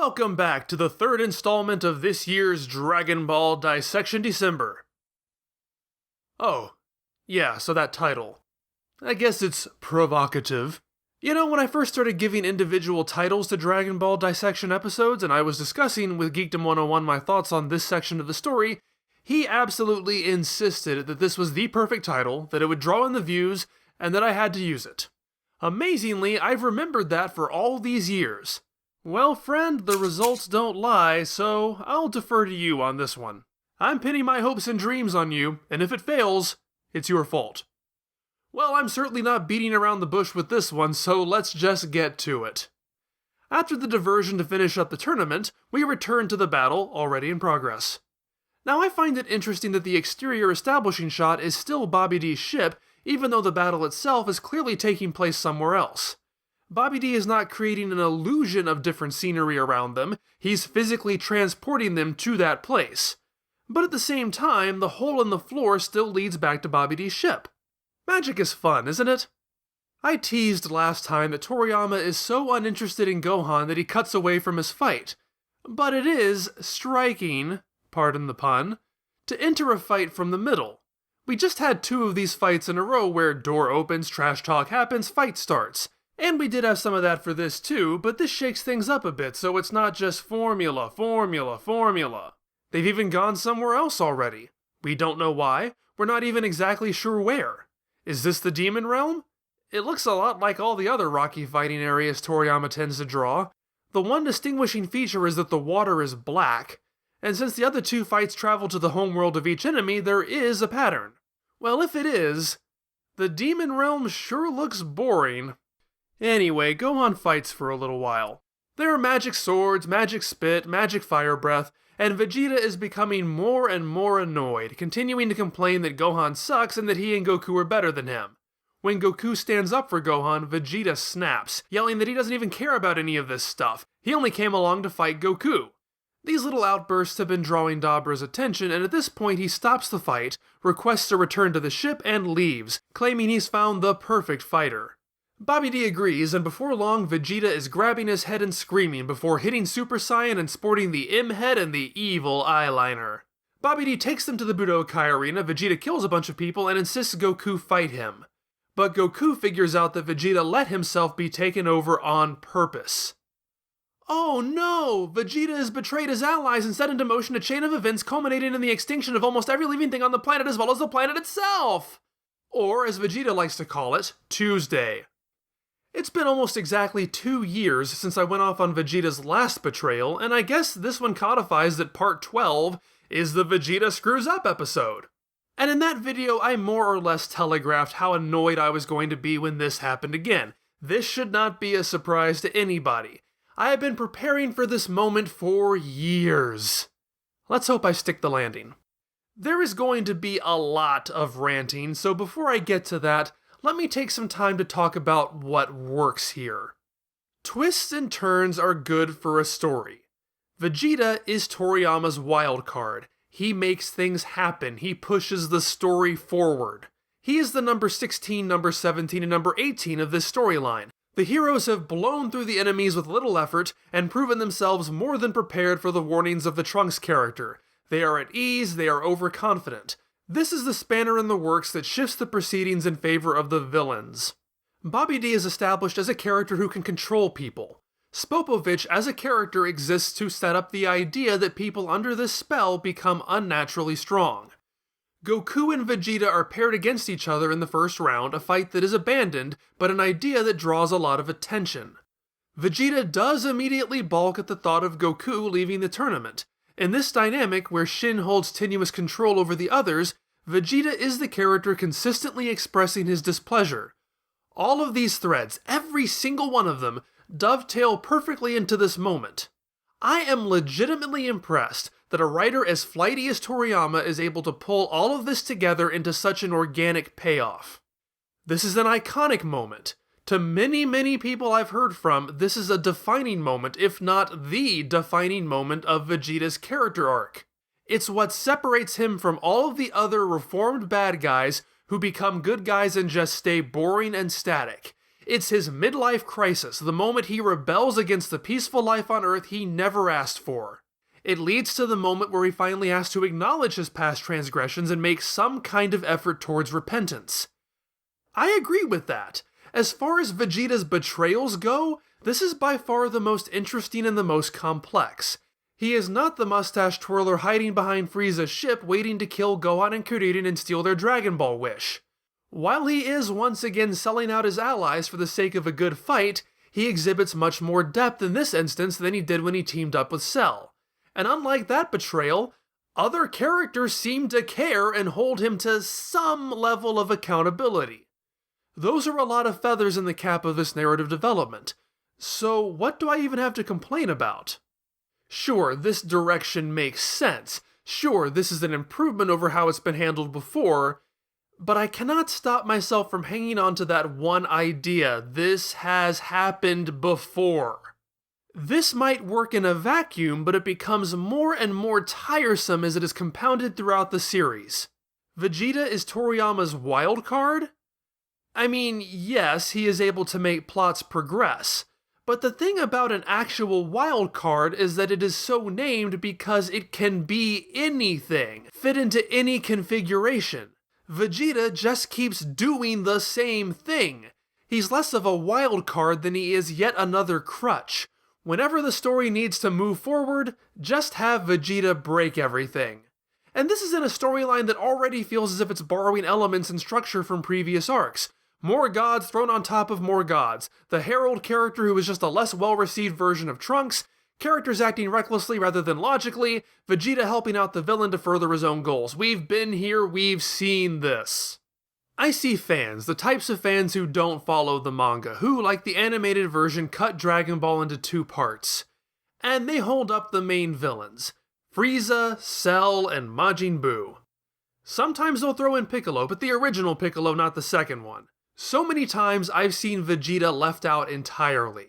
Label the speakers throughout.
Speaker 1: Welcome back to the third installment of this year's Dragon Ball Dissection December. Oh, yeah, so that title. I guess it's provocative. You know, when I first started giving individual titles to Dragon Ball Dissection episodes, and I was discussing with Geekdom 101 my thoughts on this section of the story, he absolutely insisted that this was the perfect title, that it would draw in the views, and that I had to use it. Amazingly, I've remembered that for all these years. Well, friend, the results don't lie, so I'll defer to you on this one. I'm pinning my hopes and dreams on you, and if it fails, it's your fault. Well, I'm certainly not beating around the bush with this one, so let's just get to it. After the diversion to finish up the tournament, we return to the battle, already in progress. Now, I find it interesting that the exterior establishing shot is still Bobbidi's ship, even though the battle itself is clearly taking place somewhere else. Bobbidi is not creating an illusion of different scenery around them, he's physically transporting them to that place. But at the same time, the hole in the floor still leads back to Bobbidi's ship. Magic is fun, isn't it? I teased last time that Toriyama is so uninterested in Gohan that he cuts away from his fight. But it is striking, pardon the pun, to enter a fight from the middle. We just had 2 of these fights in a row where door opens, trash talk happens, fight starts. And we did have some of that for this too, but this shakes things up a bit, so it's not just formula. They've even gone somewhere else already. We don't know why, we're not even exactly sure where. Is this the Demon Realm? It looks a lot like all the other rocky fighting areas Toriyama tends to draw. The one distinguishing feature is that the water is black, and since the other 2 fights travel to the homeworld of each enemy, there is a pattern. Well, if it is, the Demon Realm sure looks boring. Anyway, Gohan fights for a little while. There are magic swords, magic spit, magic fire breath, and Vegeta is becoming more and more annoyed, continuing to complain that Gohan sucks and that he and Goku are better than him. When Goku stands up for Gohan, Vegeta snaps, yelling that he doesn't even care about any of this stuff. He only came along to fight Goku. These little outbursts have been drawing Dabra's attention, and at this point he stops the fight, requests a return to the ship, and leaves, claiming he's found the perfect fighter. Bobbidi agrees, and before long Vegeta is grabbing his head and screaming before hitting Super Saiyan and sporting the M head and the evil eyeliner. Bobbidi takes them to the Budokai Arena, Vegeta kills a bunch of people and insists Goku fight him. But Goku figures out that Vegeta let himself be taken over on purpose. Oh no! Vegeta has betrayed his allies and set into motion a chain of events culminating in the extinction of almost every living thing on the planet as well as the planet itself! Or, as Vegeta likes to call it, Tuesday. It's been almost exactly 2 years since I went off on Vegeta's last betrayal, and I guess this one codifies that part 12 is the Vegeta Screws Up episode. And in that video, I more or less telegraphed how annoyed I was going to be when this happened again. This should not be a surprise to anybody. I have been preparing for this moment for years. Let's hope I stick the landing. There is going to be a lot of ranting, so before I get to that, let me take some time to talk about what works here. Twists and turns are good for a story. Vegeta is Toriyama's wild card. He makes things happen. He pushes the story forward. He is the number 16, number 17, and number 18 of this storyline. The heroes have blown through the enemies with little effort and proven themselves more than prepared for the warnings of the Trunks character. They are at ease, they are overconfident. This is the spanner in the works that shifts the proceedings in favor of the villains. Bobbidi is established as a character who can control people. Spopovich as a character exists to set up the idea that people under this spell become unnaturally strong. Goku and Vegeta are paired against each other in the first round, a fight that is abandoned, but an idea that draws a lot of attention. Vegeta does immediately balk at the thought of Goku leaving the tournament. In this dynamic, where Shin holds tenuous control over the others, Vegeta is the character consistently expressing his displeasure. All of these threads, every single one of them, dovetail perfectly into this moment. I am legitimately impressed that a writer as flighty as Toriyama is able to pull all of this together into such an organic payoff. This is an iconic moment. To many, many people I've heard from, this is a defining moment, if not the defining moment of Vegeta's character arc. It's what separates him from all of the other reformed bad guys who become good guys and just stay boring and static. It's his midlife crisis, the moment he rebels against the peaceful life on Earth he never asked for. It leads to the moment where he finally has to acknowledge his past transgressions and make some kind of effort towards repentance. I agree with that. As far as Vegeta's betrayals go, this is by far the most interesting and the most complex. He is not the mustache twirler hiding behind Frieza's ship waiting to kill Gohan and Kuririn and steal their Dragon Ball wish. While he is once again selling out his allies for the sake of a good fight, he exhibits much more depth in this instance than he did when he teamed up with Cell. And unlike that betrayal, other characters seem to care and hold him to some level of accountability. Those are a lot of feathers in the cap of this narrative development. So what do I even have to complain about? Sure, this direction makes sense. Sure, this is an improvement over how it's been handled before, but I cannot stop myself from hanging on to that one idea. This has happened before. This might work in a vacuum, but it becomes more and more tiresome as it is compounded throughout the series. Vegeta is Toriyama's wild card? I mean, yes, he is able to make plots progress, but the thing about an actual wild card is that it is so named because it can be anything, fit into any configuration. Vegeta just keeps doing the same thing. He's less of a wild card than he is yet another crutch. Whenever the story needs to move forward, just have Vegeta break everything. And this is in a storyline that already feels as if it's borrowing elements and structure from previous arcs. More gods thrown on top of more gods. The Herald character who is just a less well-received version of Trunks. Characters acting recklessly rather than logically. Vegeta helping out the villain to further his own goals. We've been here, we've seen this. I see fans, the types of fans who don't follow the manga, who, like the animated version, cut Dragon Ball into 2 parts. And they hold up the main villains. Frieza, Cell, and Majin Buu. Sometimes they'll throw in Piccolo, but the original Piccolo, not the second one. So many times I've seen Vegeta left out entirely.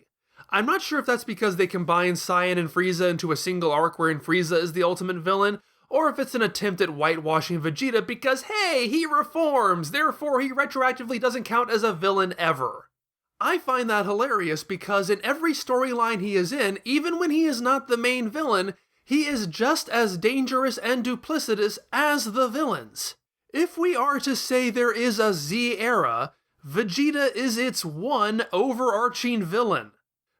Speaker 1: I'm not sure if that's because they combine Saiyan and Frieza into a single arc wherein Frieza is the ultimate villain, or if it's an attempt at whitewashing Vegeta because, hey, he reforms, therefore he retroactively doesn't count as a villain ever. I find that hilarious because in every storyline he is in, even when he is not the main villain, he is just as dangerous and duplicitous as the villains. If we are to say there is a Z era, Vegeta is its one overarching villain.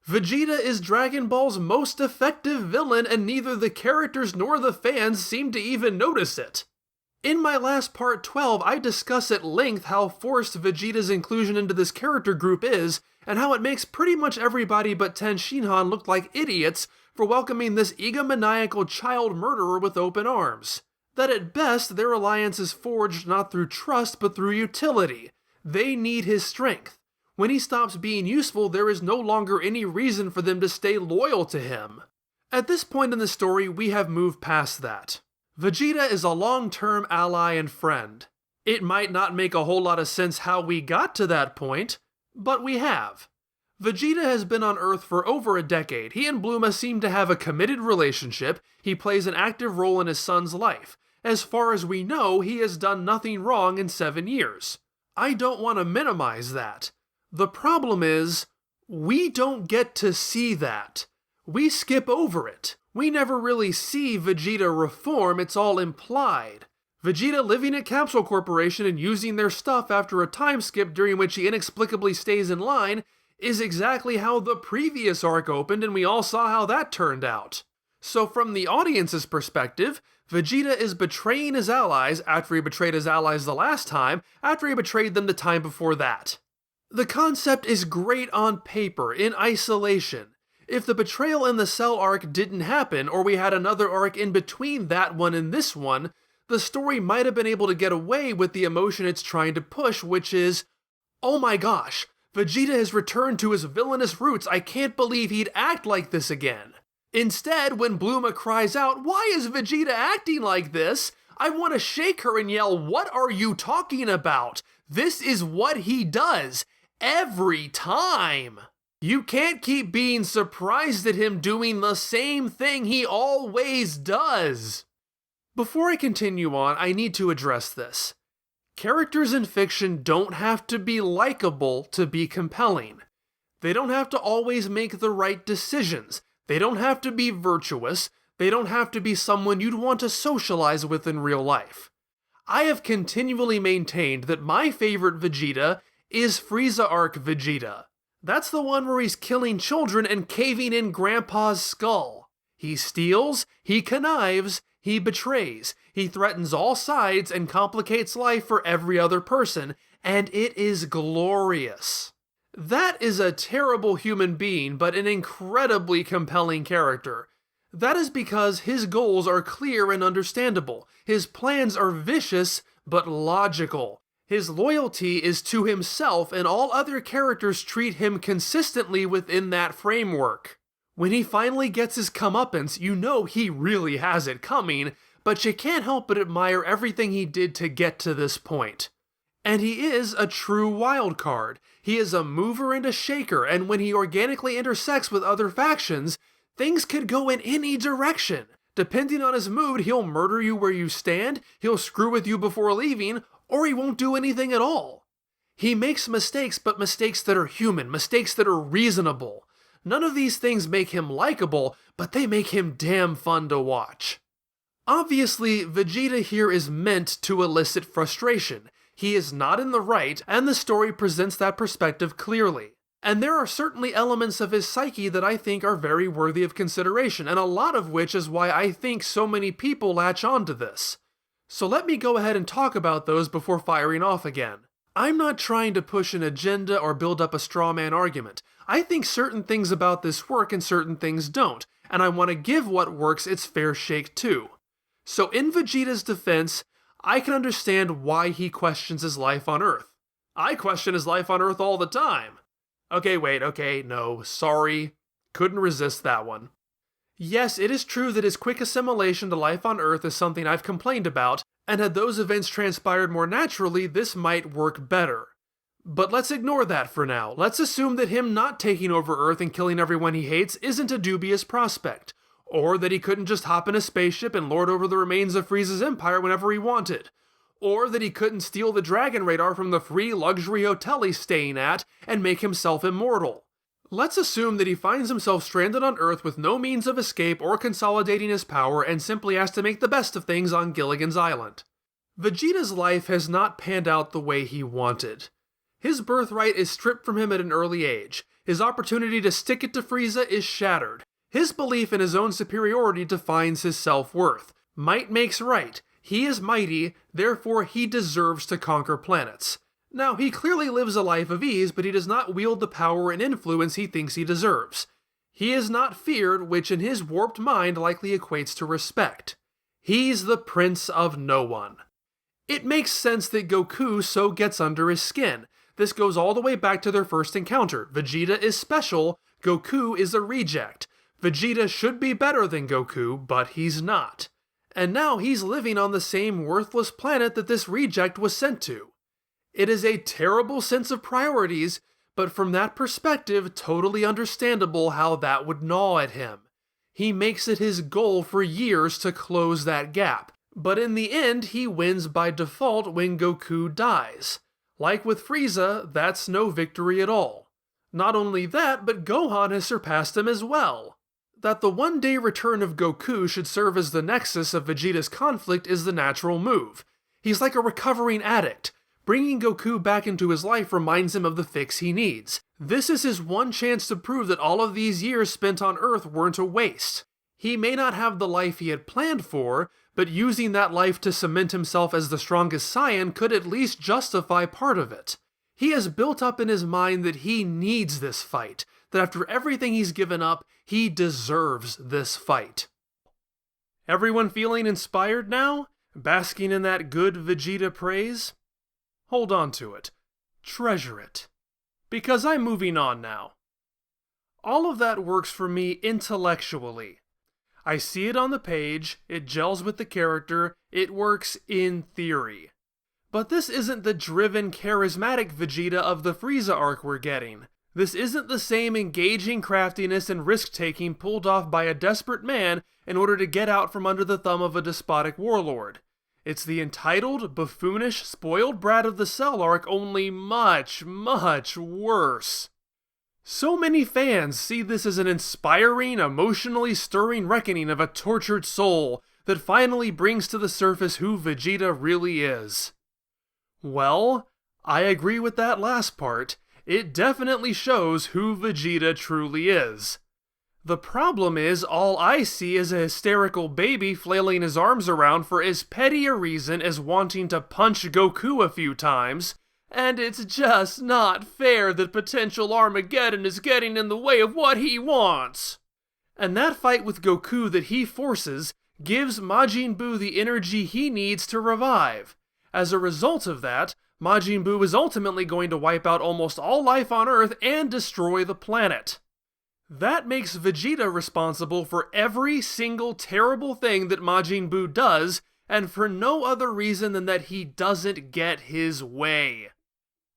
Speaker 1: Vegeta is Dragon Ball's most effective villain, and neither the characters nor the fans seem to even notice it. In my last part 12, I discuss at length how forced Vegeta's inclusion into this character group is, and how it makes pretty much everybody but Ten Shinhan look like idiots for welcoming this egomaniacal child murderer with open arms. That at best, their alliance is forged not through trust but through utility. They need his strength. When he stops being useful, there is no longer any reason for them to stay loyal to him. At this point in the story, we have moved past that. Vegeta is a long-term ally and friend. It might not make a whole lot of sense how we got to that point, but we have. Vegeta has been on Earth for over a decade. He and Bluma seem to have a committed relationship. He plays an active role in his son's life. As far as we know, he has done nothing wrong in 7 years. I don't want to minimize that. The problem is, we don't get to see that. We skip over it. We never really see Vegeta reform, it's all implied. Vegeta living at Capsule Corporation and using their stuff after a time skip during which he inexplicably stays in line is exactly how the previous arc opened, and we all saw how that turned out. So from the audience's perspective, Vegeta is betraying his allies after he betrayed his allies the last time, after he betrayed them the time before that. The concept is great on paper, in isolation. If the betrayal in the Cell arc didn't happen, or we had another arc in between that one and this one, the story might have been able to get away with the emotion it's trying to push, which is, oh my gosh, Vegeta has returned to his villainous roots, I can't believe he'd act like this again. Instead, when Bluma cries out, why is Vegeta acting like this? I want to shake her and yell, what are you talking about? This is what he does. Every time. You can't keep being surprised at him doing the same thing he always does. Before I continue on, I need to address this. Characters in fiction don't have to be likable to be compelling. They don't have to always make the right decisions. They don't have to be virtuous. They don't have to be someone you'd want to socialize with in real life. I have continually maintained that my favorite Vegeta is Frieza Arc Vegeta. That's the one where he's killing children and caving in Grandpa's skull. He steals, he connives, he betrays, he threatens all sides and complicates life for every other person, and it is glorious. That is a terrible human being, but an incredibly compelling character. That is because his goals are clear and understandable. His plans are vicious, but logical. His loyalty is to himself, and all other characters treat him consistently within that framework. When he finally gets his comeuppance, you know he really has it coming, but you can't help but admire everything he did to get to this point. And he is a true wild card. He is a mover and a shaker, and when he organically intersects with other factions, things could go in any direction. Depending on his mood, he'll murder you where you stand, he'll screw with you before leaving, or he won't do anything at all. He makes mistakes, but mistakes that are human, mistakes that are reasonable. None of these things make him likable, but they make him damn fun to watch. Obviously, Vegeta here is meant to elicit frustration. He is not in the right, and the story presents that perspective clearly. And there are certainly elements of his psyche that I think are very worthy of consideration, and a lot of which is why I think so many people latch onto this. So let me go ahead and talk about those before firing off again. I'm not trying to push an agenda or build up a straw man argument. I think certain things about this work and certain things don't, and I want to give what works its fair shake too. So in Vegeta's defense, I can understand why he questions his life on Earth. I question his life on Earth all the time. No, sorry. Couldn't resist that one. Yes, it is true that his quick assimilation to life on Earth is something I've complained about, and had those events transpired more naturally, this might work better. But let's ignore that for now. Let's assume that him not taking over Earth and killing everyone he hates isn't a dubious prospect, or that he couldn't just hop in a spaceship and lord over the remains of Frieza's empire whenever he wanted, or that he couldn't steal the Dragon Radar from the free luxury hotel he's staying at and make himself immortal. Let's assume that he finds himself stranded on Earth with no means of escape or consolidating his power and simply has to make the best of things on Gilligan's Island. Vegeta's life has not panned out the way he wanted. His birthright is stripped from him at an early age. His opportunity to stick it to Frieza is shattered. His belief in his own superiority defines his self-worth. Might makes right. He is mighty, therefore he deserves to conquer planets. Now, he clearly lives a life of ease, but he does not wield the power and influence he thinks he deserves. He is not feared, which in his warped mind likely equates to respect. He's the prince of no one. It makes sense that Goku so gets under his skin. This goes all the way back to their first encounter. Vegeta is special, Goku is a reject. Vegeta should be better than Goku, but he's not. And now he's living on the same worthless planet that this reject was sent to. It is a terrible sense of priorities, but from that perspective, totally understandable how that would gnaw at him. He makes it his goal for years to close that gap, but in the end he wins by default when Goku dies. Like with Frieza, that's no victory at all. Not only that, but Gohan has surpassed him as well. That the one-day return of Goku should serve as the nexus of Vegeta's conflict is the natural move. He's like a recovering addict. Bringing Goku back into his life reminds him of the fix he needs. This is his one chance to prove that all of these years spent on Earth weren't a waste. He may not have the life he had planned for, but using that life to cement himself as the strongest Saiyan could at least justify part of it. He has built up in his mind that he needs this fight, that after everything he's given up, he deserves this fight. Everyone feeling inspired now? Basking in that good Vegeta praise? Hold on to it. Treasure it. Because I'm moving on now. All of that works for me intellectually. I see it on the page, it gels with the character, it works in theory. But this isn't the driven, charismatic Vegeta of the Frieza arc we're getting. This isn't the same engaging craftiness and risk-taking pulled off by a desperate man in order to get out from under the thumb of a despotic warlord. It's the entitled, buffoonish, spoiled brat of the Cell arc, only much, much worse. So many fans see this as an inspiring, emotionally stirring reckoning of a tortured soul that finally brings to the surface who Vegeta really is. Well, I agree with that last part. It definitely shows who Vegeta truly is. The problem is, all I see is a hysterical baby flailing his arms around for as petty a reason as wanting to punch Goku a few times, and it's just not fair that potential Armageddon is getting in the way of what he wants. And that fight with Goku that he forces gives Majin Buu the energy he needs to revive. As a result of that, Majin Buu is ultimately going to wipe out almost all life on Earth and destroy the planet. That makes Vegeta responsible for every single terrible thing that Majin Buu does, and for no other reason than that he doesn't get his way.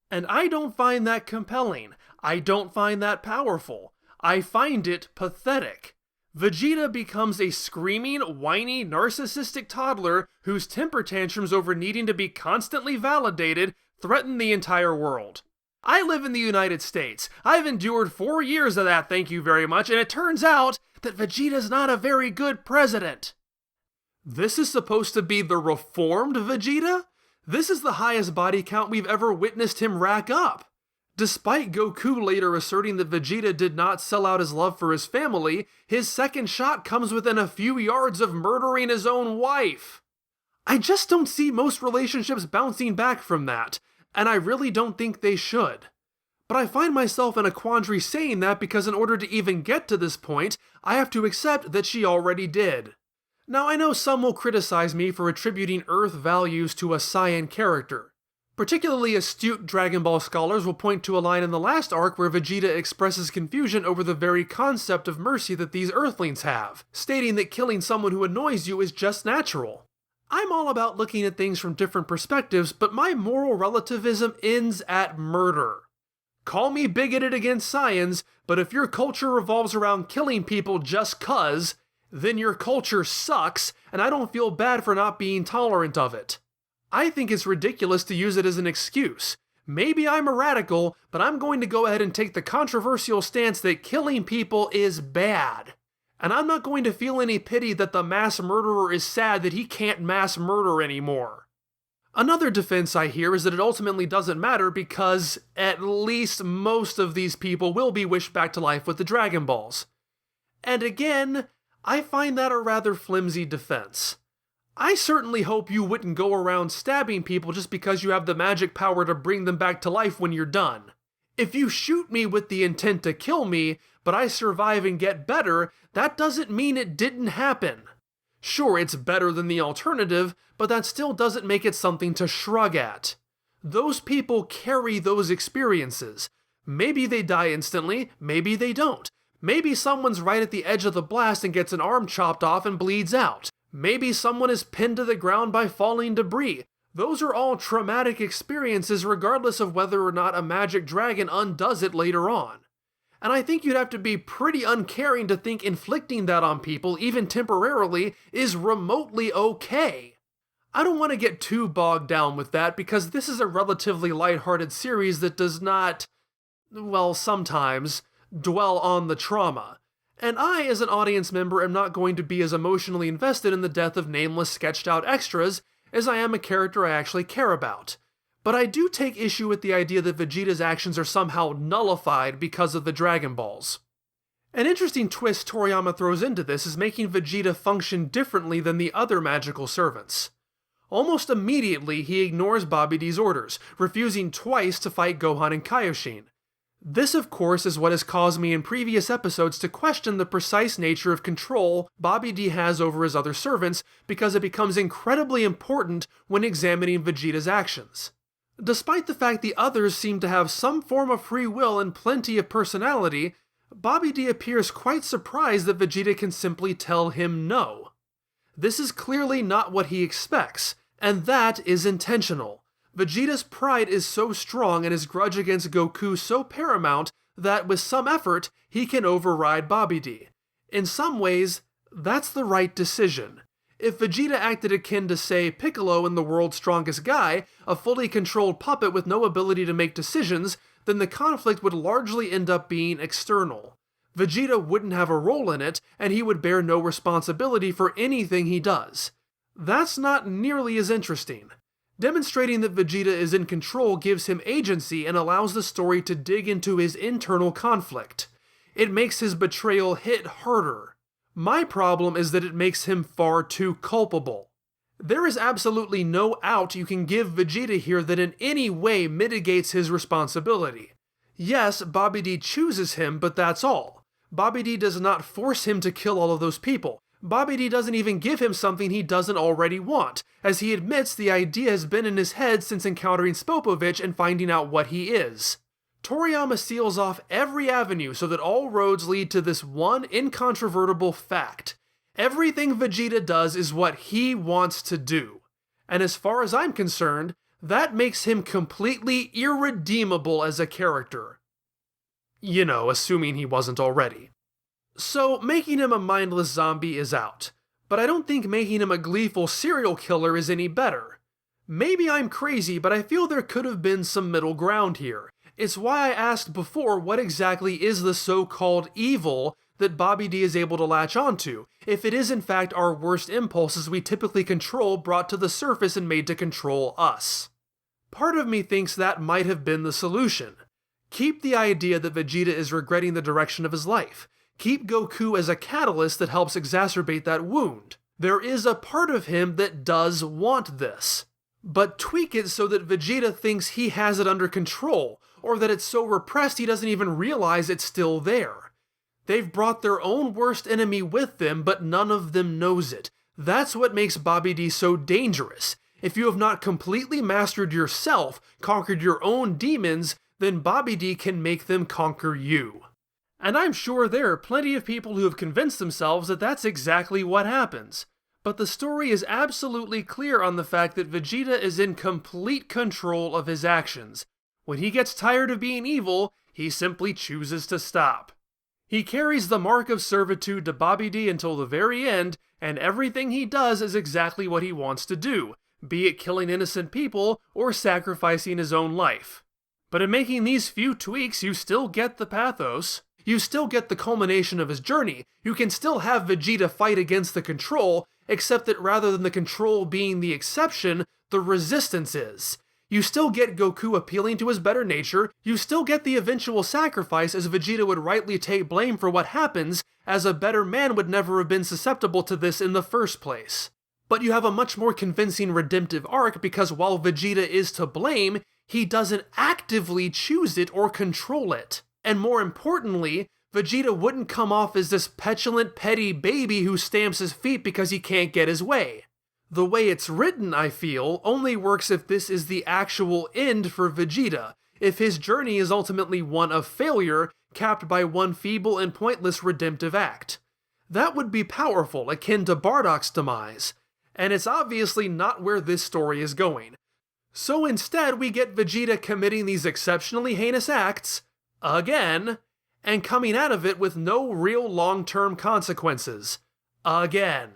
Speaker 1: And I don't find that compelling. I don't find that powerful. I find it pathetic. Vegeta becomes a screaming, whiny, narcissistic toddler whose temper tantrums over needing to be constantly validated threaten the entire world. I live in the United States. I've endured 4 years of that, thank you very much, and it turns out that Vegeta's not a very good president. This is supposed to be the reformed Vegeta? This is the highest body count we've ever witnessed him rack up. Despite Goku later asserting that Vegeta did not sell out his love for his family, his second shot comes within a few yards of murdering his own wife. I just don't see most relationships bouncing back from that, and I really don't think they should. But I find myself in a quandary saying that because in order to even get to this point, I have to accept that she already did. Now I know some will criticize me for attributing Earth values to a Saiyan character. Particularly astute Dragon Ball scholars will point to a line in the last arc where Vegeta expresses confusion over the very concept of mercy that these Earthlings have, stating that killing someone who annoys you is just natural. I'm all about looking at things from different perspectives, but my moral relativism ends at murder. Call me bigoted against Saiyans, but if your culture revolves around killing people just 'cause, then your culture sucks, and I don't feel bad for not being tolerant of it. I think it's ridiculous to use it as an excuse. Maybe I'm a radical, but I'm going to go ahead and take the controversial stance that killing people is bad. And I'm not going to feel any pity that the mass murderer is sad that he can't mass murder anymore. Another defense I hear is that it ultimately doesn't matter because at least most of these people will be wished back to life with the Dragon Balls. And again, I find that a rather flimsy defense. I certainly hope you wouldn't go around stabbing people just because you have the magic power to bring them back to life when you're done. If you shoot me with the intent to kill me, but I survive and get better, that doesn't mean it didn't happen. Sure, it's better than the alternative, but that still doesn't make it something to shrug at. Those people carry those experiences. Maybe they die instantly, maybe they don't. Maybe someone's right at the edge of the blast and gets an arm chopped off and bleeds out. Maybe someone is pinned to the ground by falling debris. Those are all traumatic experiences regardless of whether or not a magic dragon undoes it later on. And I think you'd have to be pretty uncaring to think inflicting that on people, even temporarily, is remotely okay. I don't want to get too bogged down with that because this is a relatively lighthearted series that does not, well, sometimes, dwell on the trauma. And I, as an audience member, am not going to be as emotionally invested in the death of nameless sketched-out extras as I am a character I actually care about. But I do take issue with the idea that Vegeta's actions are somehow nullified because of the Dragon Balls. An interesting twist Toriyama throws into this is making Vegeta function differently than the other magical servants. Almost immediately, he ignores Bobbidi's orders, refusing twice to fight Gohan and Kaioshin. This, of course, is what has caused me in previous episodes to question the precise nature of control Bobbidi has over his other servants because it becomes incredibly important when examining Vegeta's actions. Despite the fact the others seem to have some form of free will and plenty of personality, Bobbidi appears quite surprised that Vegeta can simply tell him no. This is clearly not what he expects, and that is intentional. Vegeta's pride is so strong and his grudge against Goku so paramount that with some effort, he can override Bobbidi. In some ways, that's the right decision. If Vegeta acted akin to, say, Piccolo in The World's Strongest Guy, a fully controlled puppet with no ability to make decisions, then the conflict would largely end up being external. Vegeta wouldn't have a role in it, and he would bear no responsibility for anything he does. That's not nearly as interesting. Demonstrating that Vegeta is in control gives him agency and allows the story to dig into his internal conflict. It makes his betrayal hit harder. My problem is that it makes him far too culpable. There is absolutely no out you can give Vegeta here that in any way mitigates his responsibility. Yes, Bobbidi chooses him, but that's all. Bobbidi does not force him to kill all of those people. Bobbidi doesn't even give him something he doesn't already want, as he admits the idea has been in his head since encountering Spopovich and finding out what he is. Toriyama seals off every avenue so that all roads lead to this one incontrovertible fact. Everything Vegeta does is what he wants to do. And as far as I'm concerned, that makes him completely irredeemable as a character. You know, assuming he wasn't already. So, making him a mindless zombie is out, but I don't think making him a gleeful serial killer is any better. Maybe I'm crazy, but I feel there could have been some middle ground here. It's why I asked before what exactly is the so-called evil that Bobbidi is able to latch onto, if it is in fact our worst impulses we typically control brought to the surface and made to control us. Part of me thinks that might have been the solution. Keep the idea that Vegeta is regretting the direction of his life. Keep Goku as a catalyst that helps exacerbate that wound. There is a part of him that does want this. But tweak it so that Vegeta thinks he has it under control, or that it's so repressed he doesn't even realize it's still there. They've brought their own worst enemy with them, but none of them knows it. That's what makes Bobbidi so dangerous. If you have not completely mastered yourself, conquered your own demons, then Bobbidi can make them conquer you. And I'm sure there are plenty of people who have convinced themselves that that's exactly what happens. But the story is absolutely clear on the fact that Vegeta is in complete control of his actions. When he gets tired of being evil, he simply chooses to stop. He carries the mark of servitude to Bobbidi until the very end, and everything he does is exactly what he wants to do, be it killing innocent people or sacrificing his own life. But in making these few tweaks, you still get the pathos. You still get the culmination of his journey. You can still have Vegeta fight against the control, except that rather than the control being the exception, the resistance is. You still get Goku appealing to his better nature, you still get the eventual sacrifice as Vegeta would rightly take blame for what happens, as a better man would never have been susceptible to this in the first place. But you have a much more convincing redemptive arc because while Vegeta is to blame, he doesn't actively choose it or control it. And more importantly, Vegeta wouldn't come off as this petulant, petty baby who stamps his feet because he can't get his way. The way it's written, I feel, only works if this is the actual end for Vegeta, if his journey is ultimately one of failure, capped by one feeble and pointless redemptive act. That would be powerful, akin to Bardock's demise, and it's obviously not where this story is going. So instead, we get Vegeta committing these exceptionally heinous acts, again, and coming out of it with no real long-term consequences. Again.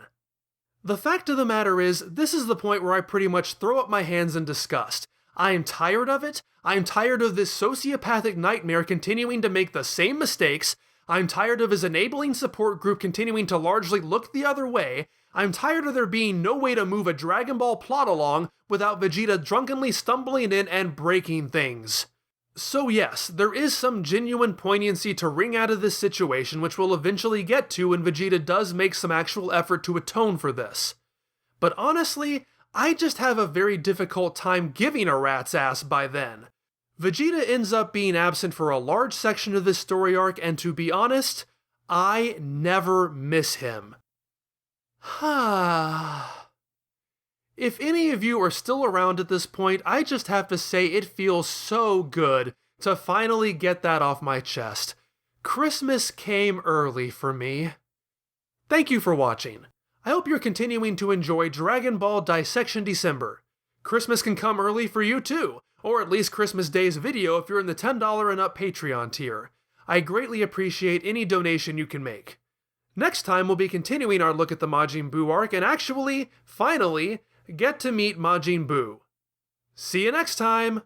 Speaker 1: The fact of the matter is, this is the point where I pretty much throw up my hands in disgust. I am tired of it. I am tired of this sociopathic nightmare continuing to make the same mistakes. I'm tired of his enabling support group continuing to largely look the other way. I'm tired of there being no way to move a Dragon Ball plot along without Vegeta drunkenly stumbling in and breaking things. So yes, there is some genuine poignancy to wring out of this situation, which we'll eventually get to when Vegeta does make some actual effort to atone for this. But honestly, I just have a very difficult time giving a rat's ass by then. Vegeta ends up being absent for a large section of this story arc, and to be honest, I never miss him. If any of you are still around at this point, I just have to say it feels so good to finally get that off my chest. Christmas came early for me. Thank you for watching. I hope you're continuing to enjoy Dragon Ball Dissection December. Christmas can come early for you too, or at least Christmas Day's video if you're in the $10 and up Patreon tier. I greatly appreciate any donation you can make. Next time, we'll be continuing our look at the Majin Buu arc and actually, finally, get to meet Majin Buu. See you next time!